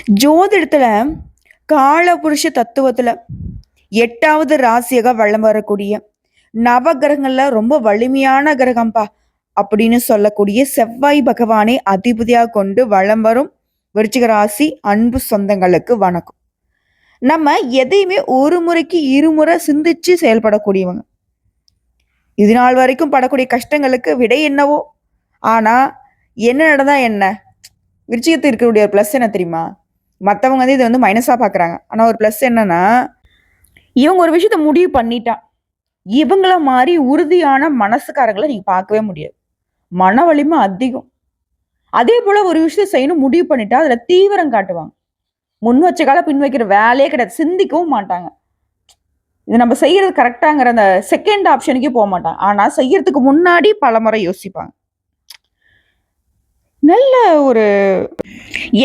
ஜோதிடத்துல காலபுருஷ தத்துவத்துல 8வது ராசியாக வலம் வரக்கூடிய நவகிரகங்கள்ல ரொம்ப வலிமையான கிரகம்பா அப்படின்னு சொல்லக்கூடிய செவ்வாய் பகவானை அதிபதியாக கொண்டு வலம் வரும் விருச்சிக ராசி அன்பு சொந்தங்களுக்கு வணக்கம். நம்ம எதையுமே ஒரு முறைக்கு இருமுறை சிந்திச்சு செயல்படக்கூடியவங்க. இது நாள் வரைக்கும் படக்கூடிய கஷ்டங்களுக்கு விடை என்னவோ, ஆனா என்ன நடந்தா என்ன? விருச்சிகத்தில் இருக்கக்கூடிய ஒரு ப்ளஸ் என்ன தெரியுமா? மற்றவங்க வந்து இதை வந்து மைனஸாக பார்க்குறாங்க. ஆனால் ஒரு ப்ளஸ் என்னன்னா, இவங்க ஒரு விஷயத்த முடிவு பண்ணிட்டா இவங்கள மாதிரி உறுதியான மனசுக்காரங்களை நீங்க பார்க்கவே முடியாது. மன வலிமை அதிகம். அதே போல ஒரு விஷயத்த செய்யணும் முடிவு பண்ணிட்டா அதுல தீவிரம் காட்டுவாங்க. முன் வச்ச கால பின் வைக்கிற வேலையே கிடையாது. சிந்திக்கவும் மாட்டாங்க. இது நம்ம செய்யறது கரெக்டாங்கிற அந்த செகண்ட் ஆப்ஷனுக்கே போக மாட்டாங்க. ஆனா செய்யறதுக்கு முன்னாடி பல முறை யோசிப்பாங்க. நல்ல ஒரு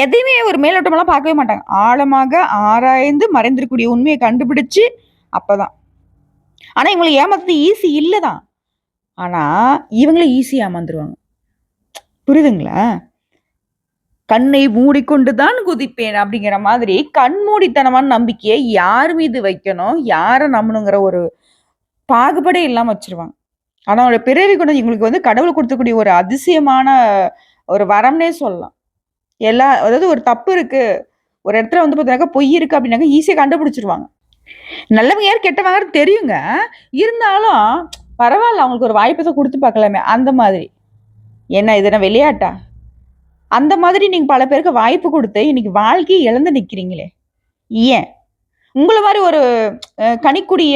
எதையுமே ஒரு மேலோட்டமெல்லாம் பார்க்கவே மாட்டாங்க. ஆழமாக ஆராய்ந்து மறைந்திருக்கக்கூடிய உண்மையை கண்டுபிடிச்சு அப்பதான். ஆனா இவங்களை ஏமாத்துறது ஈஸி இல்லதான். ஆனா இவங்களே ஈஸியா ஏமாந்துருவாங்க. புரியுதுங்களா? கண்ணை மூடிக்கொண்டுதான் குதிப்பேன் அப்படிங்கிற மாதிரி கண்மூடித்தனமான நம்பிக்கையை யார் மீது வைக்கணும், யாரை நம்பணுங்கிற ஒரு பாகுபாடே இல்லாம வச்சிருவாங்க. ஆனா அவங்களோட பிறவி குணம் இவங்களுக்கு வந்து கடவுள் கொடுத்தக்கூடிய ஒரு அதிசயமான ஒரு வரம்னே சொல்லலாம். அதாவது ஒரு தப்பு இருக்கு, ஒரு இடத்துல வந்து பார்த்தீங்கன்னாக்கா பொய் இருக்கு அப்படின்னாக்கா ஈஸியா கண்டுபிடிச்சிருவாங்க. நல்லவங்க யார் கெட்டவங்க தெரியுங்க. இருந்தாலும் பரவாயில்ல, அவங்களுக்கு ஒரு வாய்ப்பை தான் கொடுத்து பார்க்கலாமே அந்த மாதிரி. என்ன இது என்ன விளையாட்டா? அந்த மாதிரி நீங்க பல பேருக்கு வாய்ப்பு கொடுத்து இன்னைக்கு வாழ்க்கையை இழந்து நிக்கிறீங்களே, ஏன்? உங்கள மாரி ஒரு கனிக்கூடிய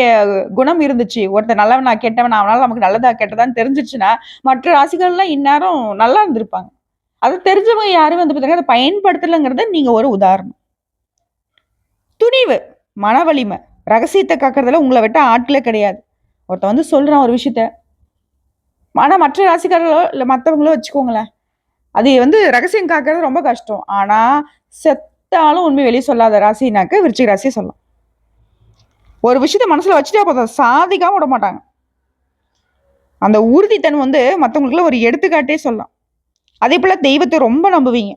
குணம் இருந்துச்சு. ஒருத்தர் நல்லவனா கெட்டவனா அவனால நமக்கு நல்லதா கெட்டதான்னு தெரிஞ்சிருச்சுன்னா, மற்ற ராசிகள்லாம் இந்நேரம் நல்லா இருந்திருப்பாங்க. அத தெரிஞ்சவங்க யாரும் வந்து பார்த்தீங்கன்னா, அத பயன்படுத்தலங்கிறத நீங்க ஒரு உதாரணம். துணிவு, மன வலிமை, ரகசியத்த காக்குறதுல உங்கள விட்ட ஆட்களே கிடையாது. ஒருத்தன் வந்து சொல்றான் ஒரு விஷயத்த. ஆனா மற்ற ராசிக்காரர்களோ இல்ல மத்தவங்களோ வச்சுக்கோங்களேன். அது வந்து ரகசியம் காக்கிறது ரொம்ப கஷ்டம். ஆனா செத்தாலும் உண்மை வெளிய சொல்லாத ராசினாக்க விருச்சிக ராசிய சொல்லலாம். ஒரு விஷயத்த மனசுல வச்சுட்டா போதும், சாதிக்காம விட மாட்டாங்க. அந்த உறுதித்தன்மை வந்து மத்தவங்களுக்குலாம் ஒரு எடுத்துக்காட்டே சொல்லலாம். அதே போல தெய்வத்தை ரொம்ப நம்புவீங்க.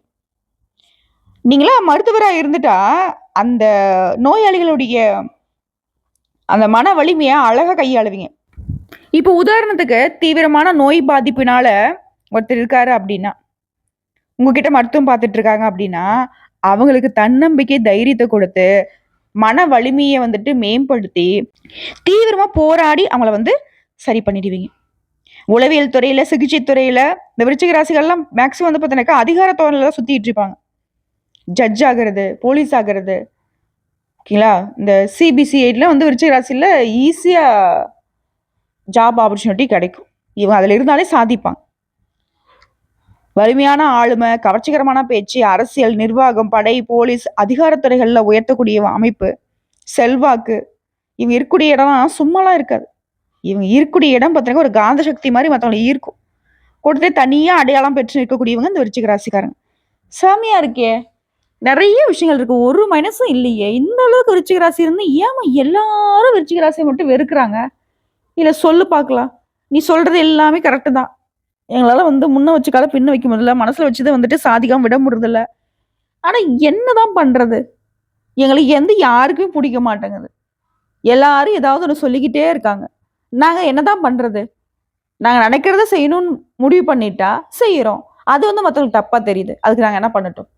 நீங்களா மருத்துவரா இருந்துட்டா, அந்த நோயாளிகளுடைய அந்த மன வலிமைய அழகா கையாளுவீங்க. இப்போ உதாரணத்துக்கு தீவிரமான நோய் பாதிப்பினால ஒருத்தர் இருக்காரு அப்படின்னா, உங்ககிட்ட மருத்துவம் பார்த்துட்டு இருக்காங்க அப்படின்னா, அவங்களுக்கு தன்னம்பிக்கை, தைரியத்த குடுத்து, மன வலிமைய வந்துட்டு மேம்படுத்தி, தீவிரமா போராடி அவங்கள வந்து சரி பண்ணிடுவீங்க. உளவியல் துறையில, சிகிச்சை துறையில இந்த விருச்சிக ராசிகள்லாம் மேக்ஸிமம் வந்து பார்த்தீங்கன்னாக்கா, அதிகார தோரணையில தான் சுத்திட்டு இருப்பாங்க. ஜட்ஜ் ஆகுறது, போலீஸ் ஆகுறது, ஓகேங்களா? இந்த சிபிசிஐடில வந்து விருச்சிக ராசியில ஈஸியா ஜாப் ஆப்பர்ச்சுனிட்டி கிடைக்கும். இவங்க அதுல இருந்தாலே சாதிப்பாங்க. வலிமையான ஆளுமை, கவர்ச்சிகரமான பேச்சு, அரசியல், நிர்வாகம், படை, போலீஸ், அதிகாரத்துறைகள்ல உயர்த்தக்கூடிய அமைப்பு, செல்வாக்கு, இவங்க இருக்கக்கூடிய இடம்லாம் சும்மாலாம் இருக்காது. இவங்க இருக்கக்கூடிய இடம் பார்த்தீங்கன்னா, ஒரு காந்த சக்தி மாரி மத்தவங்கள ஈர்க்கும். கூடவே தனியா அடையாளம் பெற்று இருக்கக்கூடியவங்க இந்த விருச்சிக ராசிக்காரங்க. செமையா இருக்கே! நெறைய விஷயங்கள் இருக்கு. ஒரு மைனஸும் இல்லையே! இந்த அளவுக்கு விருச்சிக ராசி இருந்து ஏம்மா எல்லாரும் விருச்சிக ராசிய மட்டும் வெறுக்குறாங்க? இல்ல சொல்லு பார்க்கலாம். நீ சொல்றது எல்லாமே கரெக்ட்டு தான். எங்களால வந்து முன்ன வச்ச கால பின்ன வைக்க முடியல. மனசுல வச்சத வந்துட்டு சாதிக்காம விட முடிறதில்ல. ஆனா என்னதான் பண்றது? எங்களுக்கு எந்த யாருக்குமே புடிக்க மாட்டேங்குது. எல்லாரும் ஏதாவது ஒண்ணு சொல்லிக்கிட்டே இருக்காங்க. நாங்க என்னதான் பண்றது? நாங்க நினைக்கிறத செய்யணும்னு முடிவு பண்ணிட்டா செய்றோம். அது வந்து மத்தவங்களுக்கு தப்பா தெரியுது. அதுக்கு நாங்க என்ன பண்ணட்டும்?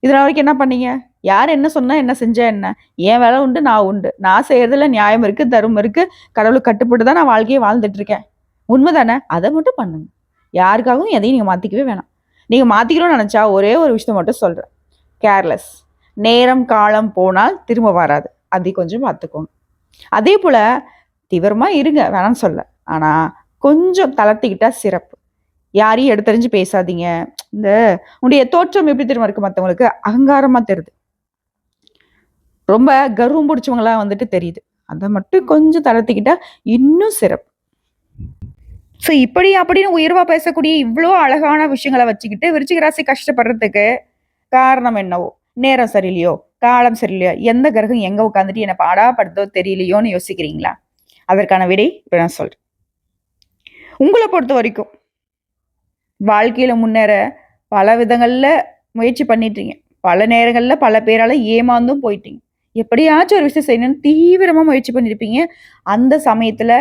இதுநாள் வரைக்கும் என்ன பண்ணீங்க? யார் என்ன சொன்னா என்ன, செஞ்சா என்ன? என் வேலை உண்டு, நான் உண்டு. நான் செய்றதுல நியாயம் இருக்கு, தர்மம் இருக்கு. கடவுளுக்கு கட்டுப்பட்டு தான் நான் வாழ்க்கைய வாழ்ந்துட்டு இருக்கேன். உண்மைதானே? அத மட்டும் பண்ணுங்க. யாருக்காகவும் எதையும் நீங்க மாத்திக்கவே வேணாம். நீங்க மாத்திக்கணும்னு நெனச்சா ஒரே ஒரு விஷயத்த மட்டும் சொல்றேன். கேர்லெஸ். நேரம், காலம் போனால் திரும்ப வராது. அதை கொஞ்சம் பார்த்துக்கோங்க. அதேபோல தீவிரமா இருங்க, வேணான்னு சொல்லல. ஆனா கொஞ்சம் தளர்த்திக்கிட்டா சிறப்பு. யாரையும் எடுத்தெறிஞ்சு பேசாதீங்க. இந்த உன்னுடைய தோற்றம் எப்படி தெரியுமா இருக்கு மத்தவங்களுக்கு? அகங்காரமா தெரியுது. ரொம்ப கர்வம் புடிச்சவங்களா வந்துட்டு தெரியுது. அத மட்டும் கொஞ்சம் தளர்த்திக்கிட்டா இன்னும் சிறப்பு. ஸோ இப்படி அப்படின்னு உயர்வா பேசக்கூடிய இவ்ளோ அழகான விஷயங்கள வச்சுக்கிட்டு விருச்சிக ராசி கஷ்டப்படுறதுக்கு காரணம் என்னவோ? நேரம் சரியில்லையோ? காலம் சரியில்லையோ? எந்த கிரகம் எங்க உட்காந்துட்டு என்ன பாடாப்படுத்தோ தெரியலையோன்னு யோசிக்கிறீங்களா? அதற்கான விடை இப்ப நான் சொல்றேன். உங்கள பொறுத்தவரைக்கும் வாழ்க்கையில முன்னேற பல விதங்கள்ல முயற்சி பண்ணிட்டீங்க. பல நேரங்கள்ல பல பேரால ஏமாந்தும் போயிட்டீங்க. எப்படியாச்சும் ஒரு விஷயம் செய்யணும்னு தீவிரமா முயற்சி பண்ணியிருப்பீங்க. அந்த சமயத்துல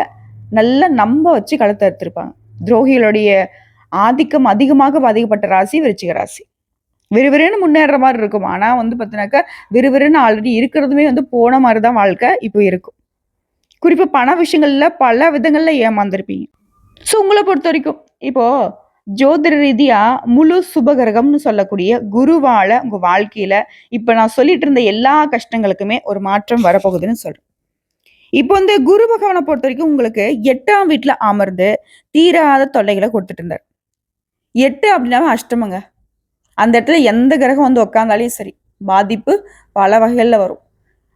நல்லா நம்ப வச்சு கழுத்த அறுத்திருப்பாங்க. துரோகிகளுடைய ஆதிக்கம் அதிகமாக பாதிக்கப்பட்ட ராசி விருச்சிக ராசி. விறுவிறுன்னு முன்னேறுற மாரி இருக்கும். ஆனா வந்து பார்த்தீங்கன்னாக்கா, விறுவிறுன்னு ஆல்ரெடி இருக்கிறதுமே வந்து போன மாரி தான் வாழ்க்கை இப்போ இருக்கும். குறிப்பா பண விஷயங்கள்ல பல விதங்கள்ல ஏமாந்துருப்பீங்க. ஸோ உங்கள பொறுத்தவரைக்கும், இப்போ ஜோதிட ரீதியா முழு சுபகிரகம்னு சொல்லக்கூடிய குருவால உங்க வாழ்க்கையில இப்ப நான் சொல்லிட்டு இருந்த எல்லா கஷ்டங்களுக்குமே ஒரு மாற்றம் வரப்போகுதுன்னு சொல்றேன். இப்போ வந்து குரு பகவான பொறுத்தவரைக்கும் உங்களுக்கு 8ஆம் வீட்ல அமர்ந்து தீராத தொல்லைகள குடுத்துட்டு இருந்தாரு. 8 அப்படின்னாவே அஷ்டமங்க. அந்த இடத்துல எந்த கிரகம் வந்து உட்கார்ந்தாலும் சரி, பாதிப்பு பல வகைகள்ல வரும்.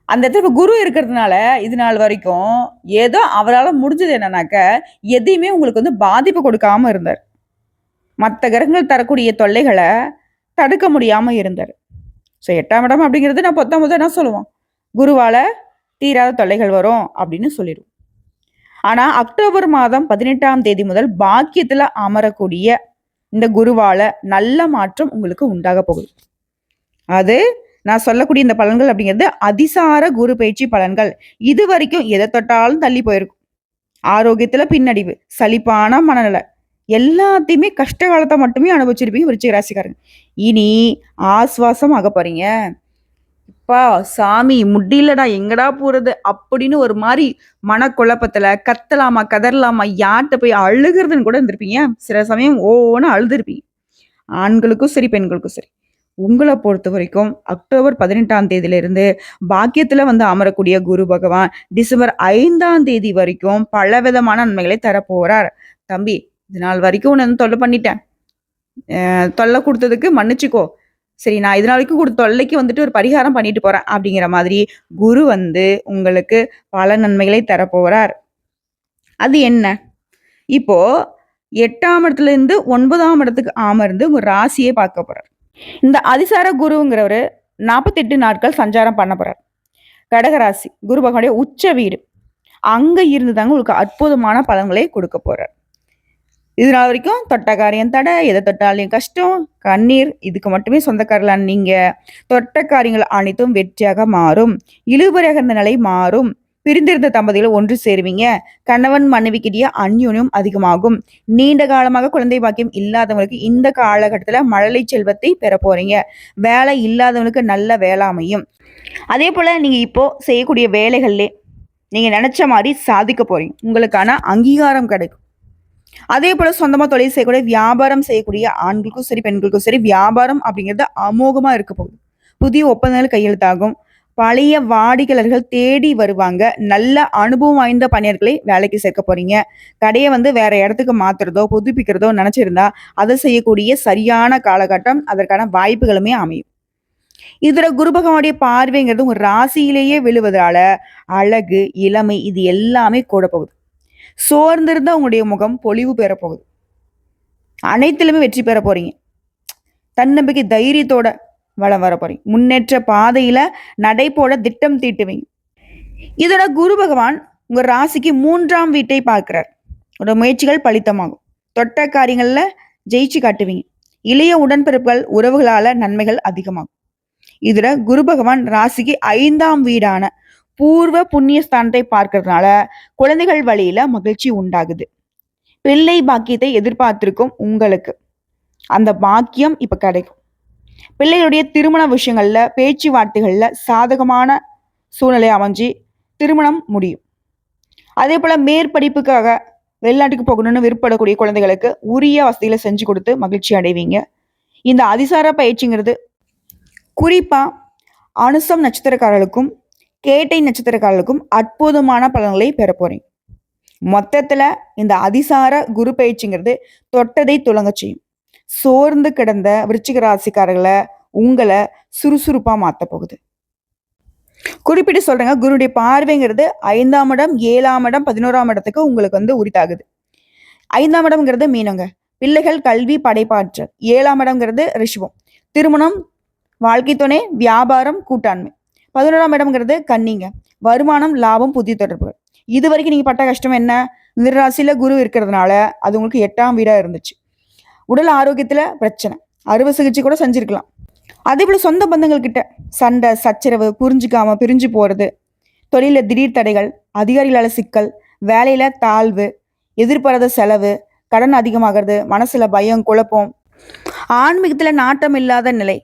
அந்த இடத்துல இப்ப குரு இருக்கிறதுனால, இது நாள் வரைக்கும் ஏதோ அவரால முடிஞ்சது என்னன்னாக்க, எதையுமே உங்களுக்கு வந்து பாதிப்பு கொடுக்காம இருந்தாரு. மத்த கிரகங்கள் தரக்கூடிய தொல்லைகள தடுக்க முடியாம இருந்தாரு. ஸோ 8ஆம் இடம் அப்படிங்கிறது நான் 19 என்ன சொல்லுவோம்? குருவால தீராத தொல்லைகள் வரும் அப்படின்னு சொல்லிருவோம். ஆனா அக்டோபர் மாதம் 18ஆம் தேதி முதல் பாக்கியத்துல அமரக்கூடிய இந்த குருவால நல்ல மாற்றம் உங்களுக்கு உண்டாக போகுது. அது நான் சொல்லக்கூடிய இந்த பலன்கள் அப்படிங்கிறது அதிசார குரு பயிற்சி பலன்கள். இதுவரைக்கும் எத தொட்டாலும் தள்ளி போயிருக்கும். ஆரோக்கியத்துல பின்னடைவு, சலிப்பான மனநிலை, எல்லாத்தையுமே கஷ்ட காலத்த மட்டுமே அனுபவிச்சிருப்பீங்க விருச்சிக ராசிக்காரங்க. இனி ஆஸ்வாசம் ஆக போறீங்க. "அப்பா சாமி முடியலடா எங்கடா போறது?" அப்படின்னு ஒரு மாரி மனக்குழப்பத்துல கத்தலாமா, கதறலாமா, யார்ட்ட போய் அழுகுறதுன்னு கூட இருந்திருப்பீங்க. சில சமயம் ஓன்னு அழுதுருப்பீங்க. ஆண்களுக்கும் சரி, பெண்களுக்கும் சரி. உங்கள பொறுத்தவரைக்கும் அக்டோபர் 18ஆம் தேதியிலிருந்து பாக்கியத்துல வந்து அமரக்கூடிய குரு பகவான் டிசம்பர் 5ஆம் தேதி வரைக்கும் பலவிதமான நன்மைகளை தரப்போறார். "தம்பி, இது நாள் வரைக்கும் உன்ன வந்து தொல்லை பண்ணிட்டேன். தொல்லை குடுத்ததுக்கு மன்னிச்சுக்கோ. சரி நான் இது நாள் வரைக்கும் குடுத்த தொல்லைக்கு வந்துட்டு ஒரு பரிகாரம் பண்ணிட்டு போறேன்." அப்படிங்கிற மாதிரி குரு வந்து உங்களுக்கு பல நன்மைகளை தரப்போறார். அது என்ன? இப்போ 8ஆம் இடத்துலேருந்து 9ஆம் இடத்துக்கு அமர்ந்து உங்க ராசியே பார்க்க போறார். இந்த அதிசார குருங்கிறவரு 48 நாட்கள் சஞ்சாரம் பண்ண போறார். கடகராசி, குரு பகவானுடைய உச்ச வீடு. அங்க இருந்து தாங்க உங்களுக்கு அற்புதமான பலன்களை கொடுக்க போறார். இது நாள் வரைக்கும் தொட்ட காரியம் தடை, எத தொட்டாலும் கஷ்டம், கண்ணீர் இதுக்கு மட்டுமே சொந்தக்காரர்களான நீங்க, தொட்ட காரியங்கள் அனைத்தும் வெற்றியாக மாறும். இழுபறியாக இருந்த நிலை மாறும். பிரிந்திருந்த தம்பதிகள் ஒன்று சேருவீங்க. கணவன் மனைவிக்கிடையே அந்யோன்யம் அதிகமாகும். நீண்ட காலமாக குழந்தை பாக்கியம் இல்லாதவங்களுக்கு இந்த காலகட்டத்துல மழலை செல்வத்தை பெற போறீங்க. வேலை இல்லாதவங்களுக்கு நல்ல வேலை அமையும். அதே போல நீங்க இப்போ செய்யக்கூடிய வேலைகள்லே நீங்க நினைச்ச மாதிரி சாதிக்க போறீங்க. உங்களுக்கான அங்கீகாரம் கிடைக்கும். அதே போல சொந்தமா தொழில் செய்யக்கூடிய வியாபாரம் செய்யக்கூடிய ஆண்களுக்கும் சரி, பெண்களுக்கும் சரி வியாபாரம் அப்படிங்கிறது அமோகமா இருக்க போகுது. புதிய ஒப்பந்தங்கள் கையெழுத்தாகும். பழைய வாடிக்கையாளர்கள் தேடி வருவாங்க. நல்ல அனுபவம் வாய்ந்த பணியாளர்களை வேலைக்கு சேர்க்க போறீங்க. கடைய வந்து வேற இடத்துக்கு மாத்துறதோ, புதுப்பிக்கிறதோ நினைச்சிருந்தா அதை செய்யக்கூடிய சரியான காலகட்டம், அதற்கான வாய்ப்புகளுமே அமையும். இதுல குரு பகவானுடைய பார்வைங்கிறது உங்க ராசியிலேயே விழுவதால அழகு, இளமை இது எல்லாமே கூட போகுது. சோர்ந்திருந்த உங்களுடைய முகம் பொலிவு பெற போகுது. அனைத்திலுமே வெற்றி பெற போறீங்க. தன்னம்பிக்கை தைரியத்தோட வளம் வர போறீங்க. முன்னேற்ற பாதையில நடை போட திட்டம் தீட்டுவீங்க. இதோட குரு பகவான் உங்க ராசிக்கு 3ஆம் வீட்டை பார்க்கிறார். உங்களோட முயற்சிகள் பலித்தமாகும். தொட்ட காரியங்கள்ல ஜெயிச்சு காட்டுவீங்க. இளைய உடன்பிறப்புகள் உறவுகளால நன்மைகள் அதிகமாகும். இதுல குரு பகவான் ராசிக்கு 5ஆம் வீடான பூர்வ புண்ணிய ஸ்தானத்தை பார்க்கறதுனால குழந்தைகள் வழியில மகிழ்ச்சி உண்டாகுது. பிள்ளை பாக்கியத்தை எதிர்பார்த்திருக்கும் உங்களுக்கு அந்த பாக்கியம் இப்ப கிடைக்கும். பிள்ளைகளுடைய திருமண விஷயங்கள்ல பேச்சுவார்த்தைகள்ல சாதகமான சூழ்நிலை அமைஞ்சு திருமணம் முடியும். அதே போல மேற்படிப்புக்காக வெளிநாட்டுக்கு போகணும்னு விருப்பப்படக்கூடிய குழந்தைகளுக்கு உரிய வசதிகளை செஞ்சு கொடுத்து மகிழ்ச்சி அடைவீங்க. இந்த அதிசார பயிற்சிங்கிறது குறிப்பா அனுசம் நட்சத்திரக்காரர்களுக்கும் கேட்டை நட்சத்திரக்காரர்களுக்கும் அற்புதமான பலன்களை பெற போறீங்க. மொத்தத்துல இந்த அதிசார குரு பயிற்சிங்கிறது தொட்டதை துலங்க செய்யும். சோர்ந்து கிடந்த விருச்சிக ராசிக்காரர்களை உங்களை சுறுசுறுப்பா மாத்த போகுது. குறிப்பிட்டு சொல்றேங்க, குருடைய பார்வைங்கிறது 5ஆம் இடம், 7ஆம் இடம், 11ஆம் இடத்துக்கு உங்களுக்கு வந்து உரித்தாகுது. 5ஆம் இடம்ங்கிறது மீனங்க, பிள்ளைகள், கல்வி, படைப்பாற்றல். 7ஆம் இடம்ங்கிறது ரிஷபம், திருமணம், வாழ்க்கை துணை, வியாபாரம், கூட்டாண்மை. 11ஆம் இடம்ங்கிறது கன்னிங்க, வருமானம், லாபம், புதிய தொடர்புகள். இது வரைக்கும் நீங்க பட்ட கஷ்டம் என்ன? மிதுனராசியில குரு இருக்கிறதுனால அது உங்களுக்கு 8ஆம் வீடா இருந்துச்சு. உடல் ஆரோக்கியத்துல பிரச்சனை, அறுவை சிகிச்சை கூட செஞ்சிருக்கலாம். அதே போல சொந்த பந்தங்கள் கிட்ட சண்டை சச்சரவு, புரிஞ்சுக்காம பிரிஞ்சு போறது, தொழில திடீர் தடைகள், அதிகாரிகளால சிக்கல், வேலையில தாழ்வு, எதிர்பாராத செலவு, கடன் அதிகமாகிறது, மனசுல பயம், குழப்பம், ஆன்மீகத்துல நாட்டம் இல்லாத நிலை,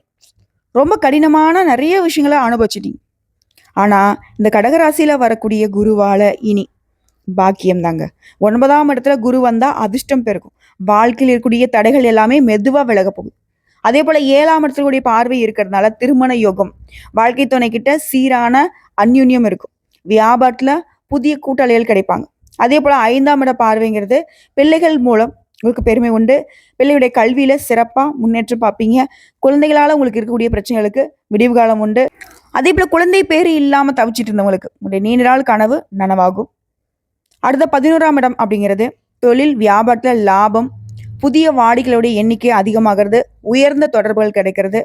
ரொம்ப கடினமான நிறைய விஷயங்களை அனுபவிச்சிட்டீங்க. ஆனா இந்த கடகராசியில வரக்கூடிய குருவால இனி பாக்கியம் தாங்க. 9ஆம் இடத்துல குரு வந்தா அதிர்ஷ்டம் பெருகும். வாழ்க்கையில் இருக்கக்கூடிய தடைகள் எல்லாமே மெதுவா விலக போகுது. அதே போல 7ஆம் இடத்துடைய பார்வை இருக்கிறதுனால திருமண யோகம், வாழ்க்கை துணை கிட்ட சீரான அந்யுன்யம் இருக்கும். வியாபாரத்துல புதிய கூட்டாளிகள் கிடைப்பாங்க. அதே போல 5ஆம் இட பார்வைங்கிறது பிள்ளைகள் மூலம் உங்களுக்கு பெருமை உண்டு. பிள்ளையுடைய கல்வியில சிறப்பா முன்னேற்றம் பார்ப்பீங்க. குழந்தைகளால உங்களுக்கு இருக்கக்கூடிய பிரச்சனைகளுக்கு விடிவு காலம் உண்டு. அதே போல குழந்தை பேரு இல்லாம தவிச்சிட்டு இருந்தவங்களுக்கு உங்களுடைய நீண்ட நாள் கனவு நனவாகும். அடுத்த 11ஆம் இடம் அப்படிங்கிறது தொழில் வியாபாரத்துல லாபம், புதிய வாடிக்கைகளுடைய எண்ணிக்கை அதிகமாகிறது, உயர்ந்த தொடர்புகள் கிடைக்கிறது,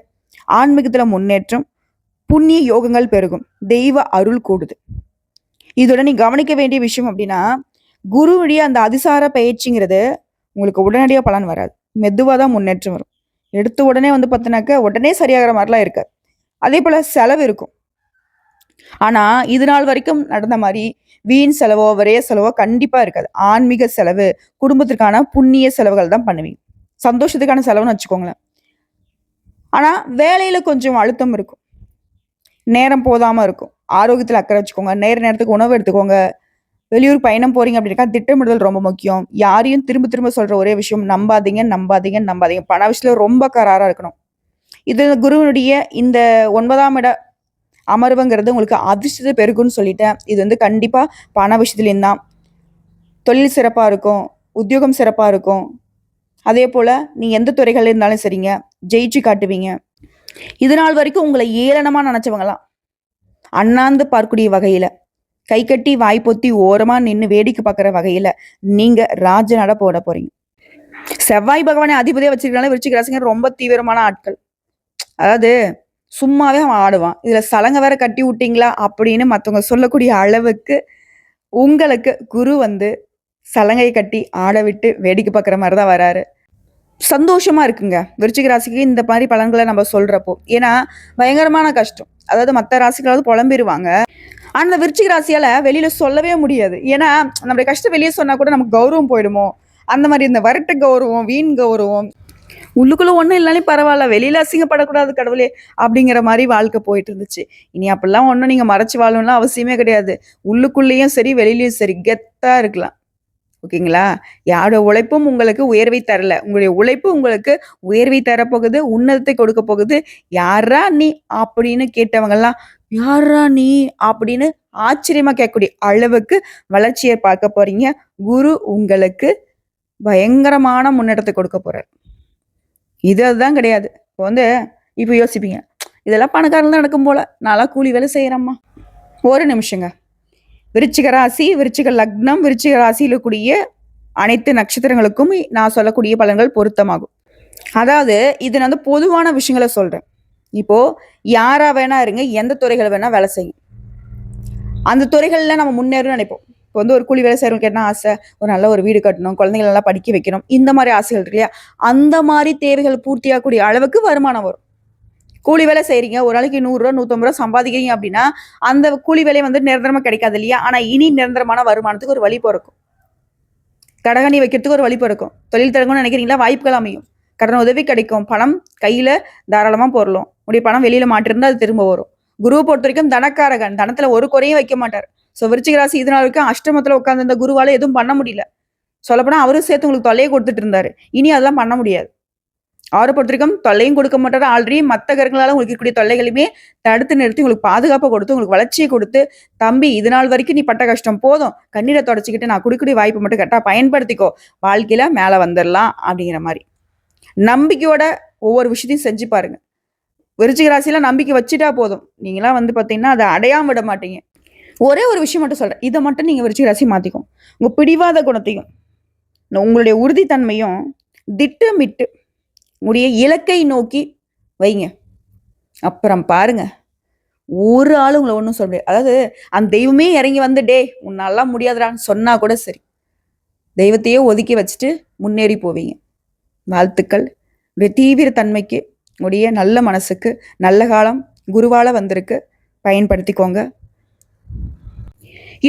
ஆன்மீகத்துல முன்னேற்றம், புண்ணிய யோகங்கள் பெருகும், தெய்வ அருள் கூடுது. இதோட நீ கவனிக்க வேண்டிய விஷயம் அப்படின்னா, குருவுடைய அந்த அதிசார பயிற்சிங்கிறது உங்களுக்கு உடனடியாக பலன் வராது. மெதுவாக தான் முன்னேற்றம் வரும். எடுத்த உடனே வந்து பார்த்தினாக்க உடனே சரியாகிற மாதிரிலாம் இருக்காது. அதே போல் செலவு இருக்கும். ஆனால் இது நாள் வரைக்கும் நடந்த மாதிரி வீண் செலவோ விரைய செலவோ கண்டிப்பாக இருக்காது. ஆன்மீக செலவு, குடும்பத்திற்கான புண்ணிய செலவுகள் தான் பண்ணுவீங்க. சந்தோஷத்துக்கான செலவுன்னு வச்சுக்கோங்களேன். ஆனால் வேலையில் கொஞ்சம் அழுத்தம் இருக்கும், நேரம் போதாமல் இருக்கும். ஆரோக்கியத்தில் அக்கறை வச்சுக்கோங்க, நேரத்துக்கு உணவு எடுத்துக்கோங்க. வெளியூர் பயணம் போறீங்க அப்படின்னா திட்டமிடுதல் ரொம்ப முக்கியம். யாரையும் திரும்ப திரும்ப சொல்ற ஒரே விஷயம் நம்பாதீங்க நம்பாதீங்க நம்பாதீங்க. பண விஷயத்துல ரொம்ப கராரா இருக்கணும். இது குருவனுடைய இந்த 9ஆம் இட அமர்வுங்கிறது உங்களுக்கு அதிர்ஷ்டத்தை பெருகுன்னு சொல்லிட்டேன். இது வந்து கண்டிப்பா பண விஷயத்துலேயும் தான். தொழில் சிறப்பா இருக்கும், உத்தியோகம் சிறப்பா இருக்கும். அதே போல நீங்க எந்த துறைகள் இருந்தாலும் சரிங்க, ஜெயிச்சு காட்டுவீங்க. இது நாள் வரைக்கும் உங்களை ஏளனமா நினைச்சவங்களாம் அண்ணாந்து பார்க்கக்கூடிய வகையில, கை கட்டி வாய் பொத்தி ஓரமா நின்று வேடிக்கை பார்க்குற வகையில நீங்க ராஜ நட போட போறீங்க. செவ்வாய் பகவானை அதிபதியா வச்சிருக்கனால விருச்சிக ராசிங்க ரொம்ப தீவிரமான ஆட்கள். அதாவது சும்மாவே அவன் ஆடுவான், இதுல சலங்க வேற கட்டி விட்டீங்களா அப்படின்னு மத்தவங்க சொல்லக்கூடிய அளவுக்கு உங்களுக்கு குரு வந்து சலங்கை கட்டி ஆட விட்டு வேடிக்கை பார்க்குற மாதிரி தான் வராரு. சந்தோஷமா இருக்குங்க விருச்சிக ராசிக்கு இந்த மாதிரி பலன்களை நம்ம சொல்றப்போ. ஏன்னா பயங்கரமான கஷ்டம். அதாவது மற்ற ராசிகளாவது புலம்பிடுவாங்க, அந்த விருச்சிக ராசியால வெளியில சொல்லவே முடியாது. ஏன்னா நம்மளுடைய கஷ்டம் வெளியே சொன்னா கூட நமக்கு கௌரவம் போயிடுமோ, அந்த மாதிரி இந்த வரட்டு கௌரவம், வீண் கௌரவம், உள்ளுக்குள்ள ஒன்றும் இல்லைனாலும் பரவாயில்ல, வெளியில அசிங்கப்படக்கூடாது கடவுளே அப்படிங்கிற மாதிரி வாழ்க்கை போயிட்டு இருந்துச்சு. இனி அப்படிலாம் ஒன்றும் நீங்க மறைச்சு வாழணும்லாம் அவசியமே கிடையாது. உள்ளுக்குள்ளேயும் சரி வெளியிலயும் சரி கெத்தா இருக்கலாம். ஓகேங்களா? யாரோட உழைப்பும் உங்களுக்கு உயர்வை தரல, உங்களுடைய உழைப்பு உங்களுக்கு உயர்வை தரப்போகுது, உன்னதத்தை கொடுக்க போகுது. யாரா நீ அப்படின்னு கேட்டவங்கெல்லாம் யாரா நீ அப்படின்னு ஆச்சரியமா கேட்கக்கூடிய அளவுக்கு வளர்ச்சியை பார்க்க போறீங்க. குரு உங்களுக்கு பயங்கரமான முன்னேற்றத்தை கொடுக்க போறார். இது அதுதான் கிடையாது. இப்போ வந்து இப்போ யோசிப்பீங்க, இதெல்லாம் பணக்காரங்க நடக்கும் போல, நான்லாம் கூலி வேலை செய்யறேம்மா. ஒரு நிமிஷங்க. விருச்சிக ராசி, விருச்சிக லக்னம், விருச்சிக ராசியில கூடிய அனைத்து நட்சத்திரங்களுக்கும் நான் சொல்லக்கூடிய பலன்கள் பொருத்தமாகும். அதாவது இது நான் வந்து பொதுவான விஷயங்களை சொல்றேன். இப்போ யாரா வேணா இருங்க, எந்த துறைகள் வேணா வேலை செய்யும், அந்த துறைகள்ல நம்ம முன்னேறணும்னு நினைப்போம். இப்போ வந்து ஒரு கூலி வேலை செய்யறவங்க என்ன ஆசை, ஒரு நல்ல ஒரு வீடு கட்டணும், குழந்தைகள் நல்லா படிக்க வைக்கணும், இந்த மாதிரி ஆசைகள் இருக்கு இல்லையா? அந்த மாதிரி தேவைகள் பூர்த்தியாகக்கூடிய அளவுக்கு வருமானம் வரும். கூலி வேலை செய்றீங்க, ஒரு நாளைக்கு 100 ரூபா 150 ரூபா சம்பாதிக்கிறீங்க அப்படின்னா அந்த கூலி வேலை வந்து நிரந்தரமா கிடைக்காது இல்லையா? ஆனா இனி நிரந்தரமான வருமானத்துக்கு ஒரு வழி பிறக்கும். கடகணி வைக்கிறதுக்கு ஒரு வழி பிறக்கும். தொழில் தொடங்கணும்னு நினைக்கிறீங்களா? வாய்ப்புகள் அமையும். கடன் உதவி கிடைக்கும். பணம் கையில தாராளமா பொருளும். உடைய பணம் வெளியில மாட்டிருந்தா அது திரும்ப வரும். குருவை பொறுத்த வரைக்கும் தனக்காரகன், தனத்துல ஒரு குறையும் வைக்க மாட்டார். ஸோ விருச்சிக ராசி இது நாள் வரைக்கும் அஷ்டமத்துல உட்கார்ந்து இந்த குருவால எதுவும் பண்ண முடியல. சொல்லப்போனா அவரும் சேர்த்து உங்களுக்கு தொல்லையை கொடுத்துட்டு இருந்தாரு. இனி அதெல்லாம் பண்ண முடியாது. அவரை பொறுத்த வரைக்கும் தொல்லையும் கொடுக்க மாட்டாரு. ஆல்ரெடி மற்ற கிரகங்களால உங்களுக்கு இருக்கக்கூடிய தொல்லைகளையுமே தடுத்து நிறுத்தி உங்களுக்கு பாதுகாப்பை கொடுத்து, உங்களுக்கு வளர்ச்சியை கொடுத்து, தம்பி இது நாள் வரைக்கும் நீ பட்ட கஷ்டம் போதும், கண்ணீரை தொடச்சிக்கிட்டு நான் குடிக்கூடிய வாய்ப்பு மட்டும் கரெக்டாக பயன்படுத்திக்கோ, வாழ்க்கையில மேலே வந்துடலாம் அப்படிங்கிற மாதிரி நம்பிக்கையோட ஒவ்வொரு விஷயத்தையும் செஞ்சு பாருங்க. விருச்சிக ராசியில நம்பிக்கை வச்சுட்டா போதும், நீங்களாம் வந்து பார்த்தீங்கன்னா அதை அடையாம விட மாட்டீங்க. ஒரே ஒரு விஷயம் மட்டும் சொல்றேன், இதை மட்டும் நீங்க விருச்சிக ராசி மாத்திக்கும். உங்க பிடிவாத குணத்தையும் உங்களுடைய உறுதித்தன்மையும் திட்டமிட்டு உடைய இலக்கை நோக்கி வைங்க. அப்புறம் பாருங்க, ஒரு ஆளு உங்களை ஒன்றும் சொல்ல முடியாது. அதாவது அந்த தெய்வமே இறங்கி வந்து டே உன்னாலாம் முடியாதுடான்னு சொன்னா கூட சரி, தெய்வத்தையே ஒதுக்கி வச்சுட்டு முன்னேறி போவீங்க. வாழ்த்துக்கள். உடைய தீவிர தன்மைக்கு உடைய நல்ல மனசுக்கு நல்ல காலம் குருவால வந்திருக்கு, பயன்படுத்திக்கோங்க.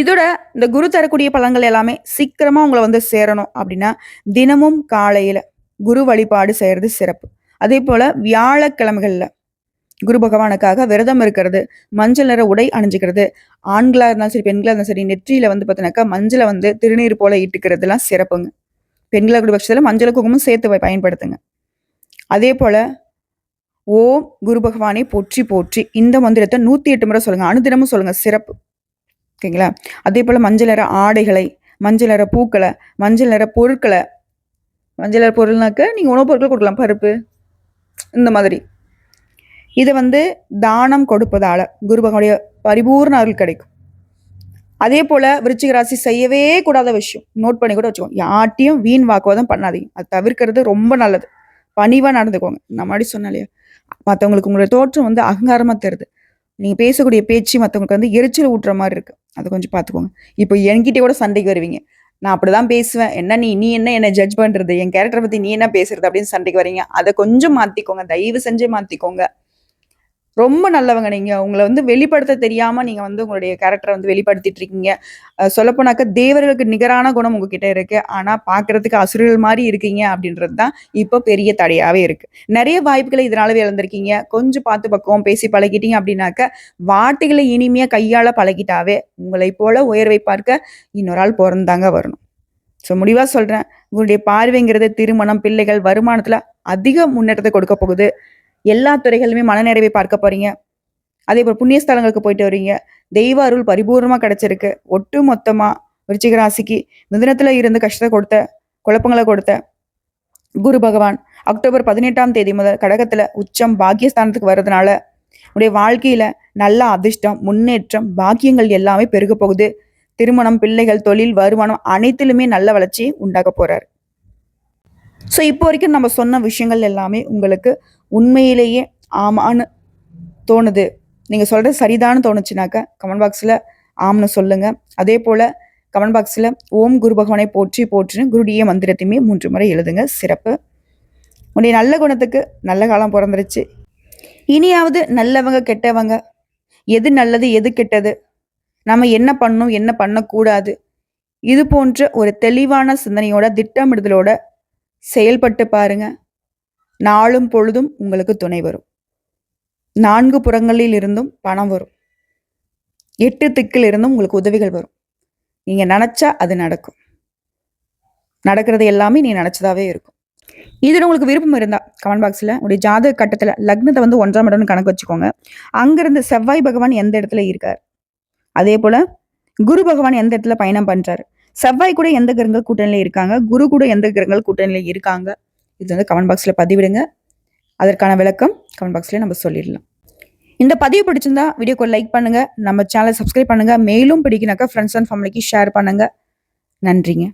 இதோட இந்த குரு தரக்கூடிய பலன்கள் எல்லாமே சீக்கிரமா உங்களை வந்து சேரணும் அப்படின்னா தினமும் காலையில குரு வழிபாடு செய்யறது சிறப்பு. அதே போல வியாழக்கிழமைகள்ல குரு பகவானுக்காக விரதம் இருக்கிறது, மஞ்சள் நிற உடை அணிஞ்சுக்கிறது, ஆண்களா இருந்தாலும் சரி பெண்களா இருந்தாலும் சரி நெற்றியில வந்து பார்த்தீங்கன்னாக்கா மஞ்சளை வந்து திருநீர் போல இட்டுக்கிறதுலாம் சிறப்புங்க. பெண்களா கூடிய பட்சத்தில் மஞ்சள் குங்குமம் சேர்த்து பயன்படுத்துங்க. அதே போல ஓம் குரு பகவானை போற்றி போற்றி இந்த மந்திரத்தை 108 முறை சொல்லுங்க, அனுதினமும் சொல்லுங்க, சிறப்பு. ஓகேங்களா? அதே போல மஞ்சள் நிற ஆடைகளை, மஞ்சள் நிற பூக்களை, மஞ்சள் நிற பொருட்களை, மஞ்சள் நிற பொருள்னாக்க நீங்க உணவுப் பொருட்கள் கொடுக்கலாம், பருப்பு இந்த மாதிரி. இதை வந்து தானம் கொடுப்பதால குரு பகவானுடைய பரிபூர்ண அருள் கிடைக்கும். அதே போல விருச்சிக ராசி செய்யவே கூடாத விஷயம் நோட் பண்ணி கூட வச்சுக்கோங்க, யார்ட்டையும் வீண் வாக்குவாதம் பண்ணாதீங்க. அது தவிர்க்கிறது ரொம்ப நல்லது. பணிவா நடந்துக்கோங்க. நான் முன்னாடி சொன்னேன் இல்லையா, மற்றவங்களுக்கு உங்களுடைய தோற்றம் வந்து அகங்காரமா தெரியுது, நீங்க பேசக்கூடிய பேச்சு மற்றவங்களுக்கு வந்து எரிச்சல் ஊட்டுற மாதிரி இருக்கு, அதை கொஞ்சம் பார்த்துக்கோங்க. இப்போ என்கிட்ட கூட சண்டைக்கு வருவீங்க, நான் அப்படிதான் பேசுவேன், என்ன நீ என்ன ஜட்ஜ் பண்றது, என் கேரக்டரை பத்தி நீ என்ன பேசுறது அப்படின்னு சண்டைக்கு வரீங்க. அதை கொஞ்சம் மாத்திக்கோங்க, தயவு செஞ்சு மாத்திக்கோங்க. ரொம்ப நல்லவங்க நீங்க. உங்களை வந்து வெளிப்படுத்த தெரியாம நீங்க வந்து உங்களுடைய கேரக்டரை வந்து வெளிப்படுத்திட்டு இருக்கீங்க. சொல்லப்போனாக்க தேவர்களுக்கு நிகரான குணம் உங்ககிட்ட இருக்கு. ஆனா பாக்குறதுக்கு அசுரர்கள் மாதிரி இருக்கீங்க அப்படின்றது தான் இப்போ பெரிய தடையாவே இருக்கு. நிறைய வாய்ப்புகளை இதனாலவே இழந்திருக்கீங்க. கொஞ்சம் பார்த்து பக்குவம் பேசி பழகிட்டீங்க அப்படின்னாக்க வார்த்தைகளை இனிமையா கையாள பழகிட்டாவே உங்களை போல உயர்வை பார்க்க இன்னொரு ஆள் பிறந்தாங்க வரணும். ஸோ முடிவா சொல்றேன், உங்களுடைய பார்வைங்கிறது திருமணம், பிள்ளைகள், வருமானத்துல அதிக முன்னேற்றத்தை கொடுக்க போகுது. எல்லா துறைகளுமே மனநிறைவை பார்க்க போறீங்க. அதே போல் புண்ணியஸ்தலங்களுக்கு போயிட்டு வரீங்க. தெய்வ அருள் பரிபூர்ணமா கிடைச்சிருக்கு. ஒட்டு மொத்தமா விருச்சிக ராசிக்கு மிதுனத்துல இருந்து கஷ்டத்தை கொடுத்த, குழப்பங்களை கொடுத்த குரு பகவான் அக்டோபர் 18ஆம் தேதி முதல் கடகத்துல உச்சம் பாக்கியஸ்தானத்துக்கு வர்றதுனால உடைய வாழ்க்கையில நல்ல அதிர்ஷ்டம், முன்னேற்றம், பாக்கியங்கள் எல்லாமே பெருக போகுது. திருமணம், பிள்ளைகள், தொழில், வருமானம் அனைத்திலுமே நல்ல வளர்ச்சியை உண்டாக்க போறாரு. ஸோ இப்போ வரைக்கும் நம்ம சொன்ன விஷயங்கள் எல்லாமே உங்களுக்கு உண்மையிலேயே ஆமான்னு தோணுது, நீங்கள் சொல்கிறது சரிதான்னு தோணுச்சுனாக்கா கமெண்ட் பாக்ஸில் ஆம்னு சொல்லுங்கள். அதே போல் கமெண்ட் பாக்ஸில் ஓம் குரு பகவானை போற்றி போற்றுன்னு குருடிய மந்திரத்தையுமே 3 முறை எழுதுங்க, சிறப்பு. உன்னுடைய நல்ல குணத்துக்கு நல்ல காலம் பிறந்துருச்சு. இனியாவது நல்லவங்க கெட்டவங்க, எது நல்லது எது கெட்டது, நம்ம என்ன பண்ணணும் என்ன பண்ணக்கூடாது, இது போன்ற ஒரு தெளிவான சிந்தனையோட திட்டமிடுதலோட செயல்பட்டு பாருங்க. நாளும் பொழுதும் உங்களுக்கு துணை வரும். 4 புறங்களில் இருந்தும் பணம் வரும். 8 திக்கில் இருந்தும் உங்களுக்கு உதவிகள் வரும். நீங்க நினைச்சா அது நடக்கும். நடக்கிறது எல்லாமே நீ நினைச்சதாவே இருக்கும். இதுல உங்களுக்கு விருப்பம் இருந்தா கமெண்ட் பாக்ஸ்ல உடைய ஜாதக கட்டத்துல லக்னத்தை வந்து 1ஆம் இடம்னு கணக்கு வச்சுக்கோங்க. அங்கிருந்து செவ்வாய் பகவான் எந்த இடத்துல இருக்கார், அதே போல குரு பகவான் எந்த இடத்துல பயணம் பண்றாரு, செவ்வாய் கூட எந்த கிரகங்கள் கூட்டணியில இருக்காங்க, குரு கூட எந்த கிரகங்கள் கூட்டணியில இருக்காங்க, இது வந்து கமெண்ட் பாக்ஸ்ல பதிவிடுங்க. அதற்கான விளக்கம் கமெண்ட் பாக்ஸ்ல நம்ம சொல்லிடலாம். இந்த பதிவு பிடிச்சிருந்தா வீடியோக்கு லைக் பண்ணுங்க, நம்ம சேனலை சப்ஸ்கிரைப் பண்ணுங்க, மேலும் பிடிக்கினாக்கா ஃப்ரெண்ட்ஸ் அண்ட் ஃபேமிலிக்கு ஷேர் பண்ணுங்க. நன்றிங்க.